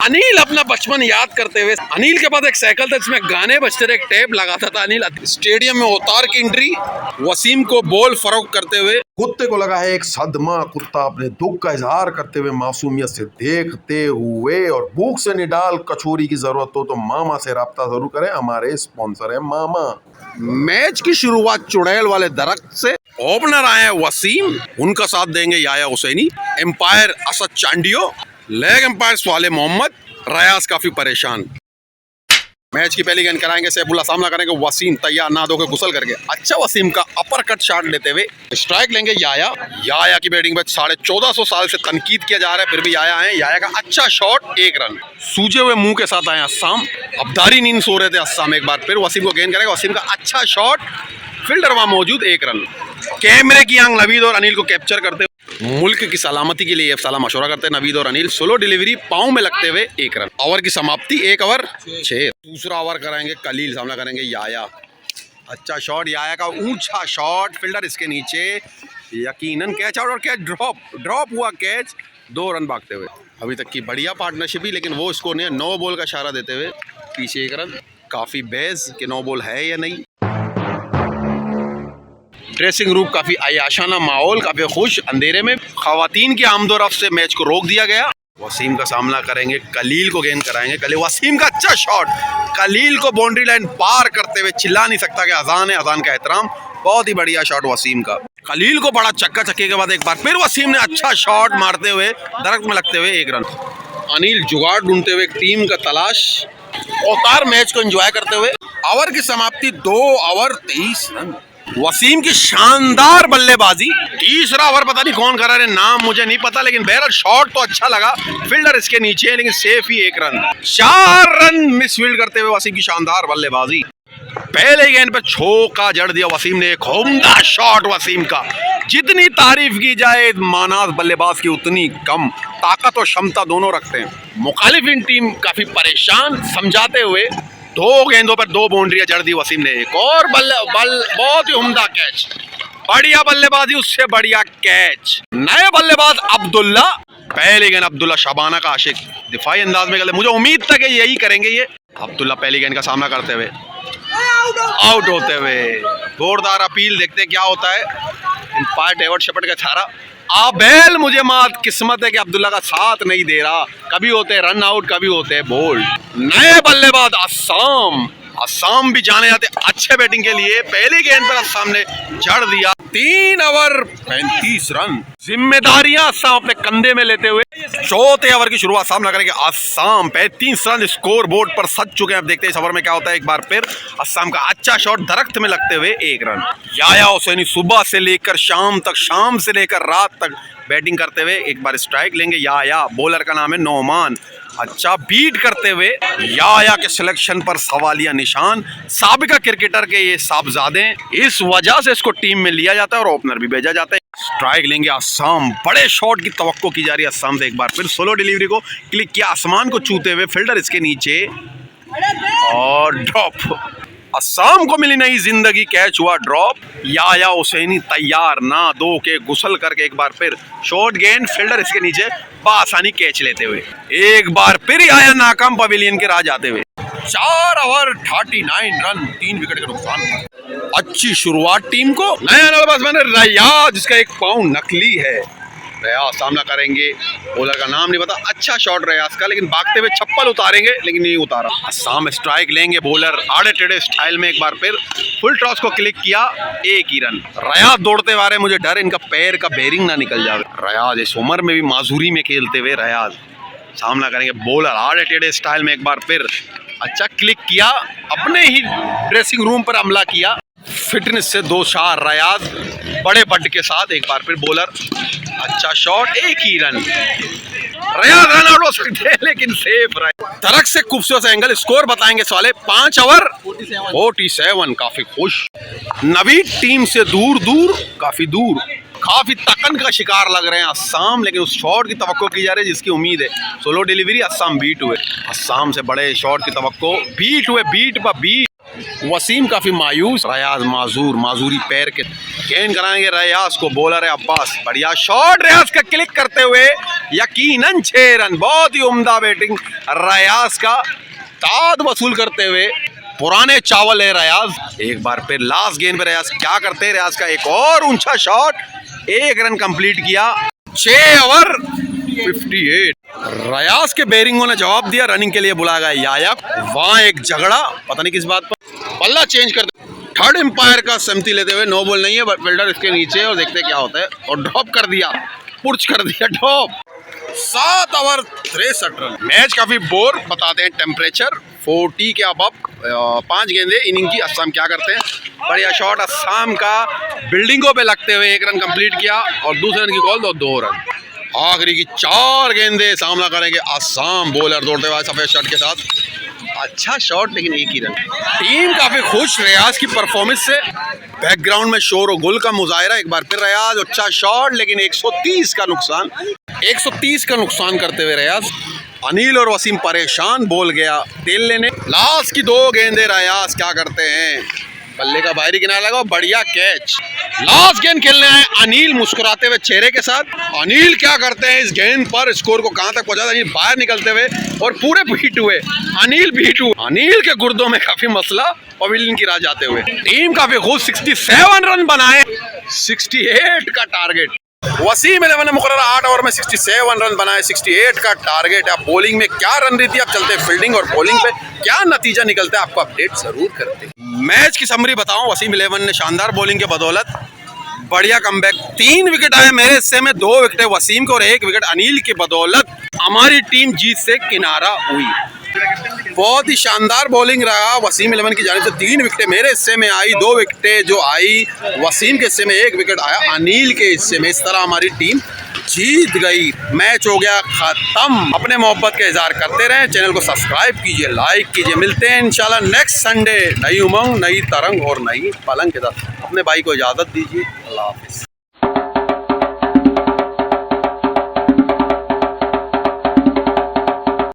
अनिल अपना बचपन याद करते हुए, अनिल के पास एक साइकिल था जिसमें गाने बजते थे, एक टेप लगाता था। अनिल स्टेडियम में उतार की एंट्री, वसीम को बॉल फरोख्त करते हुए। कुत्ते को लगा है एक सदमा। कुत्ता अपने दुख का इजहार करते हुए मासूमियत से देखते हुए, और भूख से निडाल कचौरी की जरूरत हो तो मामा से राब्ता जरूर करें, हमारे स्पॉन्सर है मामा। मैच की शुरुआत चुड़ैल वाले दरख्त से। ओपनर आए हैं वसीम, उनका साथ देंगे Yahya Hussaini. Umpire Asad Chandio, leg umpire स्वाले मोहम्मद। रयाज काफी परेशान। मैच की पहली गेंद कराएंगे सैफुल्लाह, सामना करेंगे वसीम, तैयार ना धोकर गुसल करके। अच्छा वसीम का अपर कट शॉट लेते हुए स्ट्राइक लेंगे याया की बैटिंग में 1450 साल से तनकीद किया जा रहा है, फिर भी याया है। याया का अच्छा शॉट, 1 रन। सूजे हुए मुंह के साथ आए अस्साम, अबदारी नींद सो रहे थे अस्साम। एक बार फिर वसीम को गेंद करेगा, वसीम का अच्छा शॉट, फील्डर वहां मौजूद, 1 रन। कैमरे की आंख नवीद और अनिल को कैप्चर करते हुए मुल्क की सलामती के लिए सलाह मशवरा करते हैं नवीद और अनिल। स्लो डिलीवरी पाँव में लगते हुए 1 रन। ओवर की समाप्ति 1 ओवर 6। दूसरा ओवर कराएंगे कलील, सामना करेंगे याया। अच्छा शॉट, याया का ऊंचा शॉट, फील्डर इसके नीचे, यकीनन कैच आउट और कैच ड्रॉप हुआ कैच, 2 रन भागते हुए। अभी तक की बढ़िया पार्टनरशिप ही, लेकिन वो स्कोर नहीं। 9 बॉल का इशारा देते हुए पीछे 1 रन। काफी बेज के 9 बॉल है या नहीं। ड्रेसिंग रूम काफी अयाशाना माहौल, काफी खुश। अंधेरे में खवातीन की आमदोरफ्त से मैच को रोक दिया गया। वसीम का सामना करेंगे कलील को गेंद कराएंगे। कलील, वसीम का अच्छा शॉट, कलील को बाउंड्री लाइन पार करते हुए, चिल्ला नहीं सकता कि अजान है, अजान का एहतराम। बहुत ही बढ़िया शॉट वसीम का। कलील को बड़ा चक्का चक्के के बाद एक बार फिर वसीम ने अच्छा शॉट मारते हुए दरख्त में लगते हुए 1 रन। अनिल जुगाड़ ढूंढते हुए टीम का तलाश, औतार मैच को एंजॉय करते हुए। ओवर की समाप्ति 2 ओवर 23 रन। वसीम की शानदार बल्लेबाजी। तीसरा ओवर पता नहीं कौन करा रहे, नाम मुझे नहीं पता, लेकिन बहरहाल शॉट तो अच्छा लगा। फील्डर इसके नीचे है, लेकिन सेफ ही 1 रन। 4 रन मिस फील्ड करते हुए वसीम की शानदार बल्लेबाजी। पहले गेंद पर छक्का जड़ दिया वसीम ने। एक उम्दा शॉट वसीम का। जितनी तारीफ की जाए मानाज बल्लेबाज की उतनी कम। ताकत और क्षमता दोनों रखते हैं। मुखालिफिन टीम काफी परेशान, समझाते हुए 2 गेंदों पर 2 बाउंड्रियां जड़ दी वसीम ने। एक और बहुत ही उम्दा कैच, बढ़िया बल्लेबाजी, उससे बढ़िया कैच। नए बल्लेबाज अब्दुल्ला। पहली गेंद अब्दुल्ला शाबाना का आशिक दिफाई अंदाज में खेले, मुझे उम्मीद था कि यही करेंगे ये। अब्दुल्ला पहली गेंद का सामना करते हुए आउट होते हुए। जोरदार अपील, देखते क्या होता है। एम्पायर डेविड शेपर्ड का छारा। आबेल, मुझे मात किस्मत है कि अब्दुल्ला का साथ नहीं दे रहा। कभी होते हैं रन आउट, कभी होते हैं बोल्ड। नए बल्लेबाज अस्साम भी जाने जाते अच्छे बैटिंग के लिए। पहली गेंद पर अस्साम ने जड़ दिया। 3 ओवर 35 रन। जिम्मेदारियां अस्साम अपने कंधे में लेते हुए चौथे ओवर की शुरुआत सामना करेंगे अस्साम। 35 रन स्कोर बोर्ड पर सज चुके हैं। अब देखते हैं इस ओवर में क्या होता है। एक बार फिर अस्साम का अच्छा शॉट, दरख्त में लगते हुए 1 रन। याया हुसैनी सुबह से लेकर शाम तक, शाम से लेकर रात तक बैटिंग करते हुए एक बार स्ट्राइक लेंगे याया। बॉलर का नाम है नोमान। अच्छा बीट करते हुए याया के सिलेक्शन पर सवालिया निशान। साबिका क्रिकेटर के ये साहबजादे, इस वजह से इसको टीम में लिया जाता है और ओपनर भी भेजा जाता है। स्ट्राइक लेंगे अस्साम। बड़े शॉट की तवक्को की जा रही है अस्साम से। एक बार फिर सोलो डिलीवरी को क्लिक किया, आसमान को छूते हुए, फील्डर इसके नीचे और ड्रॉप। अस्साम को मिली नई जिंदगी, कैच हुआ ड्रॉप। याया हुसैनी तैयार ना दो के गुसल करके एक बार फिर शॉर्ट गेंद, फील्डर इसके नीचे, बासानी कैच लेते हुए एक बार फिर याया नाकाम पवेलियन के राह जाते हुए। 4 ओवर 39 रन, 3 विकेट के नुकसान पर। अच्छी शुरुआत टीम को। नया बल्लेबाज बने रयाज, जिसका 1 पाउंड नकली है। रयाज सामना करेंगे, बॉलर का नाम नहीं पता। अच्छा शॉट रयाज का, लेकिन भागते हुए चप्पल उतारेंगे, लेकिन नहीं उतारा। अस्साम स्ट्राइक लेंगे, बॉलर आड़े टेढ़े स्टाइल में एक बार फिर फुल टॉस को क्लिक किया, 1 ही रन। रयाज दौड़ते हुए, मुझे डर इनका पैर का बेरिंग ना निकल जाए। रयाज इस उम्र में भी माजूरी में खेलते हुए रयाज सामना करेंगे, बॉलर आड़े टेढ़े स्टाइल में एक बार फिर अच्छा क्लिक किया, अपने ही ड्रेसिंग रूम पर हमला किया। फिटनेस से 2 शार रयाज बड़े बट के साथ एक बार फिर बॉलर, अच्छा शॉट, 1 ही रन। रयाज रन आउट हो सकते हैं, लेकिन सेफ रहे। तरक से खूबसूरत एंगल, स्कोर बताएंगे साले। 5 ओवर 47, काफी खुश। नवी टीम से दूर काफी दूर, काफी तकन का शिकार लग रहे हैं अस्साम, लेकिन उस शॉट की तवक्को की जा रही है जिसकी उम्मीद है। सोलो डिलीवरी, अस्साम बीट हुए। अस्साम से बड़े शॉट की तवक्को, बीट हुए, बीट पर बीट। वसीम काफी मायूस, रियाज माजूर, माजूरी पैर के गेंद कराएंगे रियाज को, बॉलर है अब्बास, बढ़िया शॉट रियाज का क्लिक करते हुए यकीनन 6 रन, बहुत ही उम्दा बैटिंग रियाज का, ताद वसूल करते हुए पुराने चावल है रियाज। एक बार फिर लास्ट गेंद पे रियाज क्या करते हैं, रियाज का एक और ऊंचा शॉट, 1 रन कंप्लीट किया, 6 ओवर 58। रियाज के बेरिंगों ने जवाब दिया, रनिंग के लिए बुलाया गया याया, वहां एक झगड़ा पता नहीं किस बात पर, पल्ला चेंज कर थर्ड एम्पायर का सहमति लेते हुए, नो बॉल नहीं है, फील्डर इसके नीचे और देखते क्या होता है, और ड्रॉप कर दिया, पुर्च कर दिया ड्रॉप। 7 over 63 run. मैच काफी बोर बताते हैं, टेम्परेचर 40 के अब 5 गेंदे इनिंग की। अस्साम क्या करते हैं, बढ़िया शॉट अस्साम का, बिल्डिंगों पे लगते हुए 1 रन कंप्लीट किया और दूसरे रन की कॉल तो 2 रन। आखिरी की 4 गेंदे सामना करेंगे अस्साम, बॉलर दौड़ते हुए सफेद शर्ट के साथ, अच्छा शॉट लेकिन 1 ही रन। टीम काफी खुश रियाज की परफॉर्मेंस से, बैकग्राउंड में शोर और गुल का मुजाहरा। एक बार फिर रियाज, अच्छा शॉट लेकिन 130 का नुकसान, 130 का नुकसान करते हुए रियाज। अनिल और वसीम परेशान, बोल गया तेल लेने। लास्ट की 2 गेंदे रियाज क्या करते हैं, बल्ले का बाहरी किनारा लगा, बढ़िया कैच। लास्ट गेंद खेलने आए अनिल मुस्कुराते हुए चेहरे के साथ। अनिल क्या करते हैं इस गेंद पर, स्कोर को कहां तक पहुंचाते हैं, बाहर निकलते हुए और पूरे बीट हुए अनिल, बीट हुए अनिल के गुर्दों में काफी मसला, पवेलियन की राह जाते हुए। टीम काफी खुश, 67 रन बनाए, 68 का टारगेट। वसीम 11 ने मुकर्रर 8 ओवर में 67 रन बनाए, 68 का टारगेट है। अब बॉलिंग में क्या रणनीति, अब चलते फील्डिंग और बॉलिंग पे क्या नतीजा निकलता है, आपको अपडेट जरूर करते हैं। मैच की समरी बताऊं, वसीम 11 ने शानदार बॉलिंग के बदौलत बढ़िया कमबैक, 3 विकेट आए मेरे हिस्से में, 2 विकेट वसीम के और 1 विकेट अनिल की बदौलत हमारी टीम जीत से किनारा हुई। बहुत ही शानदार बॉलिंग रहा वसीम 11 की जानिब से, 3 विकेटें मेरे हिस्से में आई, 2 विकेटें जो आई वसीम के हिस्से में, 1 विकेट आया अनिल के हिस्से में। इस तरह हमारी टीम जीत गई, मैच हो गया खत्म। अपने मोहब्बत का इजहार करते रहें, चैनल को सब्सक्राइब कीजिए, लाइक कीजिए। मिलते हैं इंशाल्लाह नेक्स्ट संडे, नई उमंग, नई तरंग और नई पलंग के साथ। अपने भाई को इजाज़त दीजिए, अल्लाह हाफिज़।